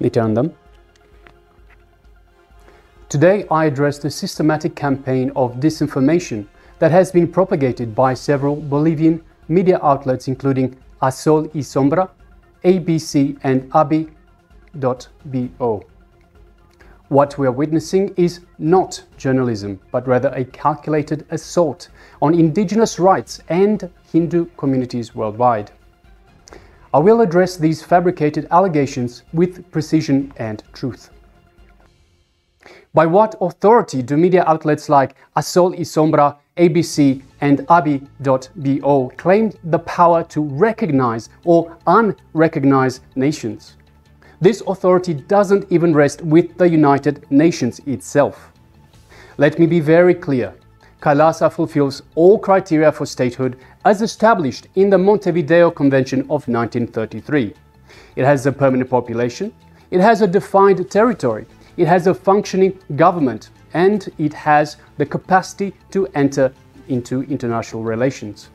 return them. Today I address the systematic campaign of disinformation that has been propagated by several Bolivian media outlets including A Sol y Sombra, ABC and abi.bo. What we are witnessing is not journalism, but rather a calculated assault on indigenous rights and Hindu communities worldwide. I will address these fabricated allegations with precision and truth. By what authority do media outlets like A Sol y Sombra, ABC and abi.bo claim the power to recognize or unrecognize nations? This authority doesn't even rest with the United Nations itself. Let me be very clear. KAILASA fulfills all criteria for statehood as established in the Montevideo Convention of 1933. It has a permanent population, it has a defined territory, it has a functioning government, and it has the capacity to enter into international relations.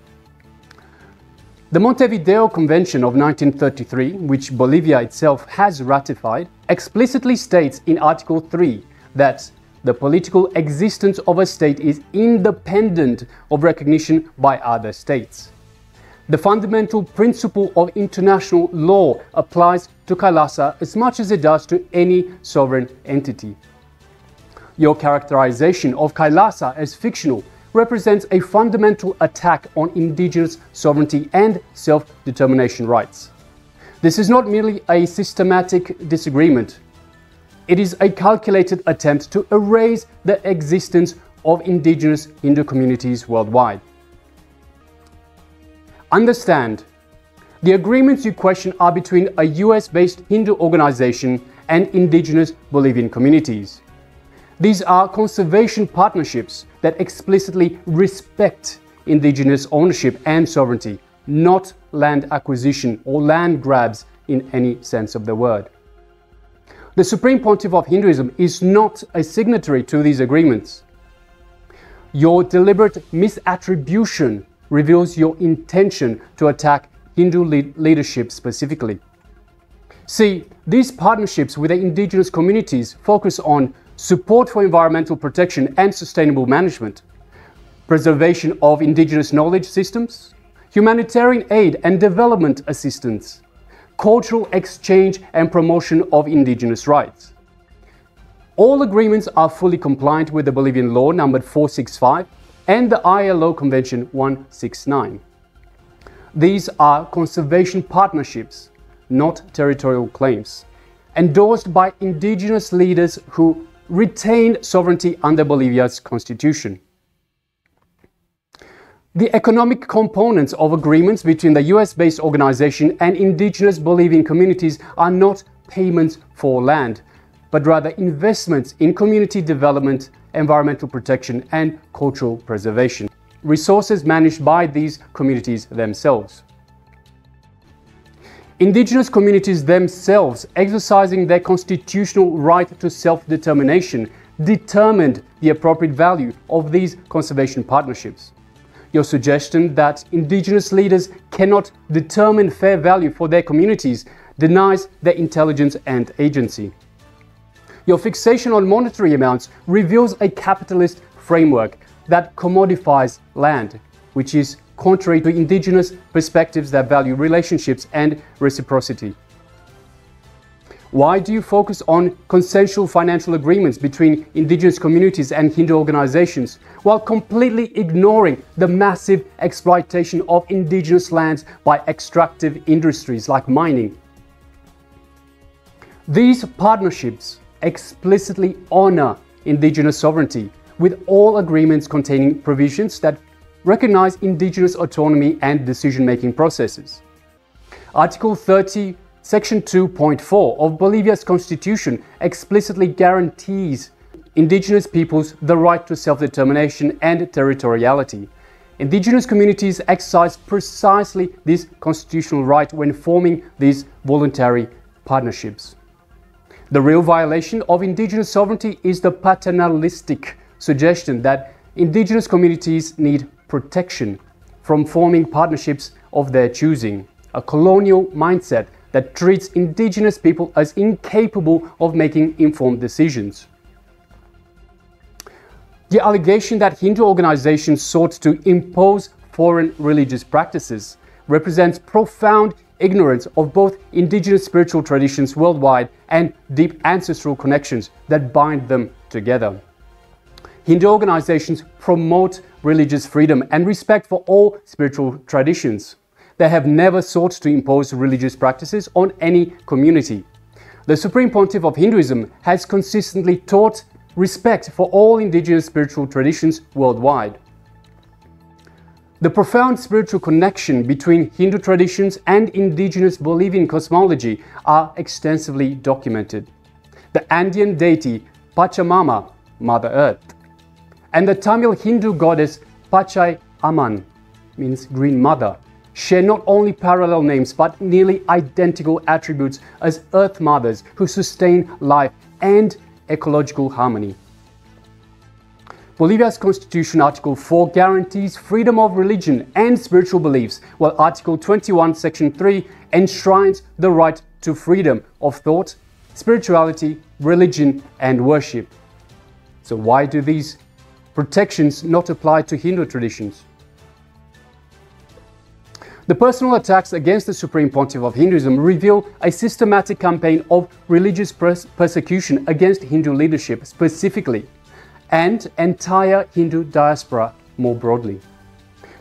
The Montevideo Convention of 1933, which Bolivia itself has ratified, explicitly states in Article 3 that the political existence of a state is independent of recognition by other states. The fundamental principle of international law applies to KAILASA as much as it does to any sovereign entity. Your characterization of KAILASA as fictional represents a fundamental attack on indigenous sovereignty and self-determination rights. This is not merely a systematic disagreement. It is a calculated attempt to erase the existence of indigenous Hindu communities worldwide. Understand, the agreements you question are between a US-based Hindu organization and indigenous Bolivian communities. These are conservation partnerships that explicitly respect indigenous ownership and sovereignty, not land acquisition or land grabs in any sense of the word. The Supreme Pontiff of Hinduism is not a signatory to these agreements. Your deliberate misattribution reveals your intention to attack Hindu leadership specifically. See, these partnerships with the indigenous communities focus on support for environmental protection and sustainable management, preservation of indigenous knowledge systems, humanitarian aid and development assistance, cultural exchange and promotion of indigenous rights. All agreements are fully compliant with the Bolivian law numbered 465 and the ILO Convention 169. These are conservation partnerships, not territorial claims, endorsed by indigenous leaders who retain sovereignty under Bolivia's constitution. The economic components of agreements between the US-based organization and indigenous Bolivian communities are not payments for land, but rather investments in community development, environmental protection, and cultural preservation, resources managed by these communities themselves. Indigenous communities themselves, exercising their constitutional right to self-determination, determined the appropriate value of these conservation partnerships. Your suggestion that indigenous leaders cannot determine fair value for their communities denies their intelligence and agency. Your fixation on monetary amounts reveals a capitalist framework that commodifies land, which is contrary to indigenous perspectives that value relationships and reciprocity. Why do you focus on consensual financial agreements between indigenous communities and Hindu organizations while completely ignoring the massive exploitation of indigenous lands by extractive industries like mining? These partnerships explicitly honor indigenous sovereignty, with all agreements containing provisions that recognize indigenous autonomy and decision-making processes. Article 30, Section 2.4 of Bolivia's constitution explicitly guarantees indigenous peoples the right to self-determination and territoriality. Indigenous communities exercise precisely this constitutional right when forming these voluntary partnerships. The real violation of indigenous sovereignty is the paternalistic suggestion that indigenous communities need protection from forming partnerships of their choosing, a colonial mindset that treats indigenous people as incapable of making informed decisions. The allegation that Hindu organizations sought to impose foreign religious practices represents profound ignorance of both indigenous spiritual traditions worldwide and deep ancestral connections that bind them together. Hindu organizations promote religious freedom and respect for all spiritual traditions. They have never sought to impose religious practices on any community. The Supreme Pontiff of Hinduism has consistently taught respect for all indigenous spiritual traditions worldwide. The profound spiritual connection between Hindu traditions and indigenous Bolivian cosmology are extensively documented. The Andean deity Pachamama, Mother Earth, and the Tamil Hindu goddess Pachai Amman, means Green Mother, share not only parallel names but nearly identical attributes as Earth Mothers who sustain life and ecological harmony. Bolivia's Constitution Article 4 guarantees freedom of religion and spiritual beliefs, while Article 21, Section 3 enshrines the right to freedom of thought, spirituality, religion, and worship. So why do these protections not apply to Hindu traditions? The personal attacks against the Supreme Pontiff of Hinduism reveal a systematic campaign of religious persecution against Hindu leadership specifically, and entire Hindu diaspora more broadly.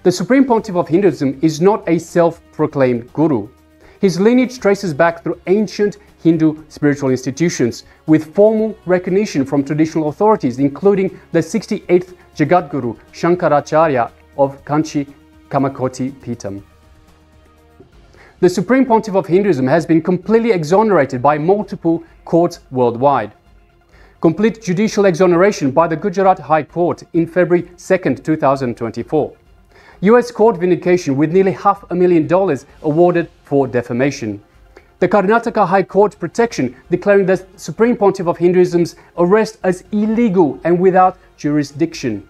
The Supreme Pontiff of Hinduism is not a self-proclaimed guru. His lineage traces back through ancient Hindu spiritual institutions with formal recognition from traditional authorities, including the 68th Jagadguru Shankaracharya of Kanchi Kamakoti Peetham. The Supreme Pontiff of Hinduism has been completely exonerated by multiple courts worldwide. Complete judicial exoneration by the Gujarat High Court in February 2, 2024. US court vindication with nearly $500,000 awarded for defamation. The Karnataka High Court protection declaring the Supreme Pontiff of Hinduism's arrest as illegal and without jurisdiction.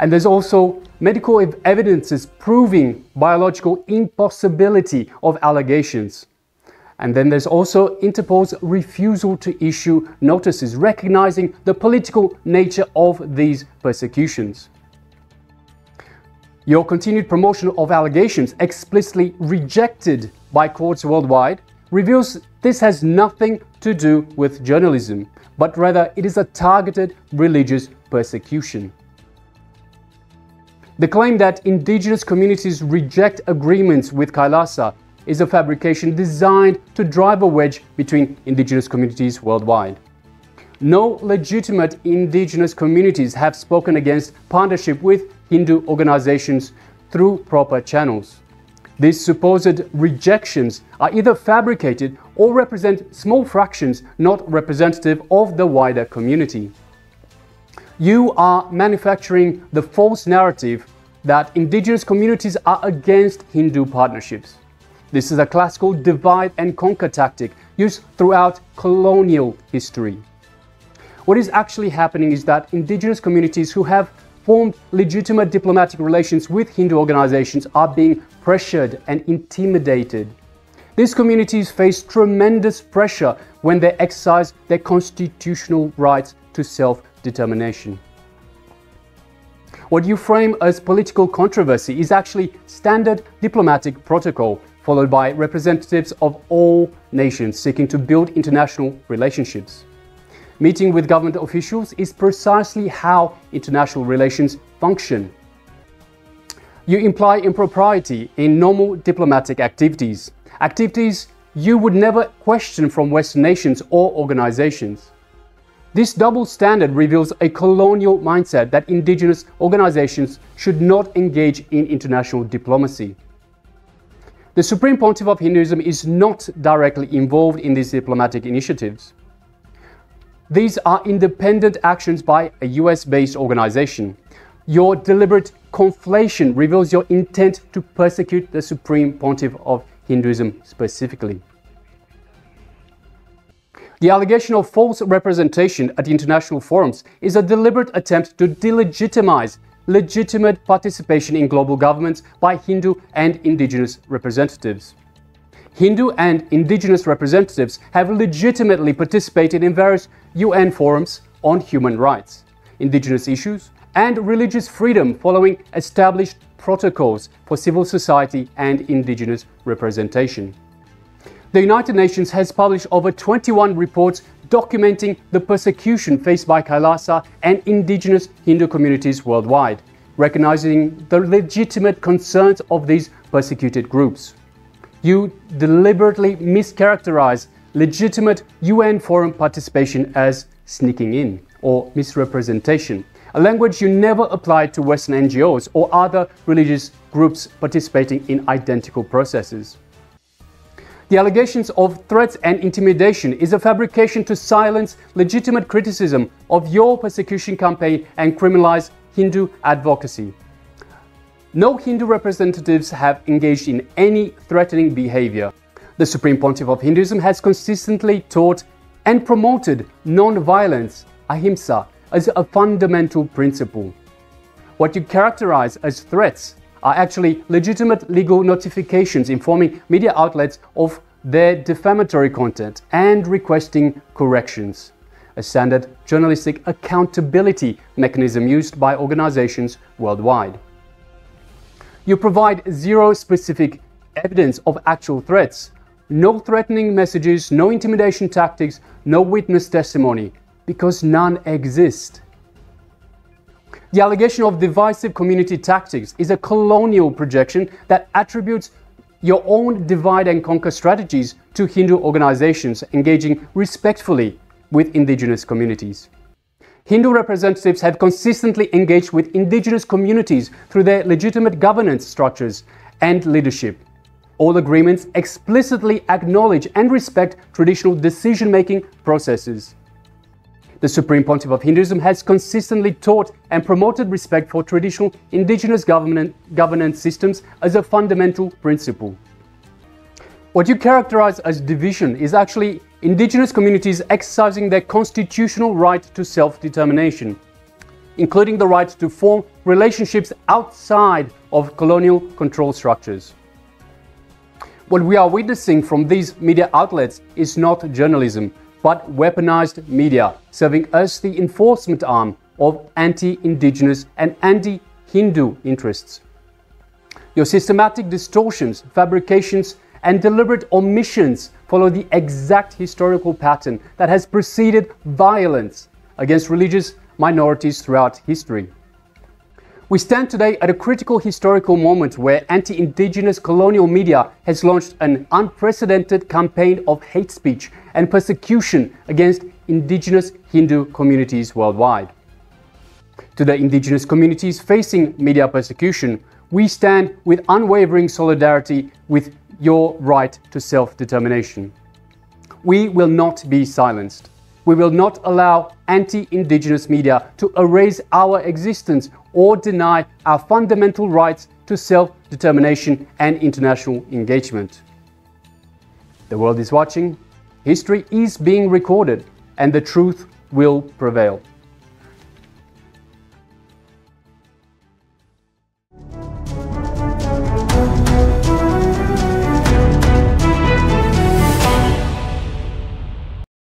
And there's also medical evidences proving biological impossibility of allegations. And then there's also Interpol's refusal to issue notices recognizing the political nature of these persecutions. Your continued promotion of allegations explicitly rejected by courts worldwide reveals this has nothing to do with journalism, but rather it is a targeted religious persecution. The claim that indigenous communities reject agreements with KAILASA is a fabrication designed to drive a wedge between indigenous communities worldwide. No legitimate indigenous communities have spoken against partnership with Hindu organizations through proper channels. These supposed rejections are either fabricated or represent small fractions not representative of the wider community. You are manufacturing the false narrative that indigenous communities are against Hindu partnerships. This is a classical divide and conquer tactic used throughout colonial history. What is actually happening is that indigenous communities who have formed legitimate diplomatic relations with Hindu organizations are being pressured and intimidated. These communities face tremendous pressure when they exercise their constitutional rights to self-determination. What you frame as political controversy is actually standard diplomatic protocol, followed by representatives of all nations seeking to build international relationships. Meeting with government officials is precisely how international relations function. You imply impropriety in normal diplomatic activities, activities you would never question from Western nations or organizations. This double standard reveals a colonial mindset that indigenous organizations should not engage in international diplomacy. The Supreme Pontiff of Hinduism is not directly involved in these diplomatic initiatives. These are independent actions by a US-based organization. Your deliberate conflation reveals your intent to persecute the Supreme Pontiff of Hinduism specifically. The allegation of false representation at international forums is a deliberate attempt to delegitimize legitimate participation in global governments by Hindu and indigenous representatives. Hindu and indigenous representatives have legitimately participated in various UN forums on human rights, indigenous issues, and religious freedom following established protocols for civil society and indigenous representation. The United Nations has published over 21 reports documenting the persecution faced by KAILASA and indigenous Hindu communities worldwide, recognizing the legitimate concerns of these persecuted groups. You deliberately mischaracterize legitimate UN forum participation as sneaking in or misrepresentation, a language you never applied to Western NGOs or other religious groups participating in identical processes. The allegations of threats and intimidation is a fabrication to silence legitimate criticism of your persecution campaign and criminalize Hindu advocacy. No Hindu representatives have engaged in any threatening behavior. The Supreme Pontiff of Hinduism has consistently taught and promoted non-violence, ahimsa, as a fundamental principle. What you characterize as threats are actually legitimate legal notifications informing media outlets of their defamatory content and requesting corrections, a standard journalistic accountability mechanism used by organizations worldwide. You provide zero specific evidence of actual threats, no threatening messages, no intimidation tactics, no witness testimony, because none exist. The allegation of divisive community tactics is a colonial projection that attributes your own divide and conquer strategies to Hindu organizations engaging respectfully with indigenous communities. Hindu representatives have consistently engaged with indigenous communities through their legitimate governance structures and leadership. All agreements explicitly acknowledge and respect traditional decision-making processes. The Supreme Pontiff of Hinduism has consistently taught and promoted respect for traditional indigenous governance systems as a fundamental principle. What you characterize as division is actually indigenous communities exercising their constitutional right to self-determination, including the right to form relationships outside of colonial control structures. What we are witnessing from these media outlets is not journalism, but weaponized media, serving as the enforcement arm of anti-indigenous and anti-Hindu interests. Your systematic distortions, fabrications, and deliberate omissions follow the exact historical pattern that has preceded violence against religious minorities throughout history. We stand today at a critical historical moment where anti-indigenous colonial media has launched an unprecedented campaign of hate speech and persecution against indigenous Hindu communities worldwide. To the indigenous communities facing media persecution, we stand with unwavering solidarity with your right to self-determination. We will not be silenced. We will not allow anti-indigenous media to erase our existence or deny our fundamental rights to self-determination and international engagement. The world is watching, history is being recorded, and the truth will prevail.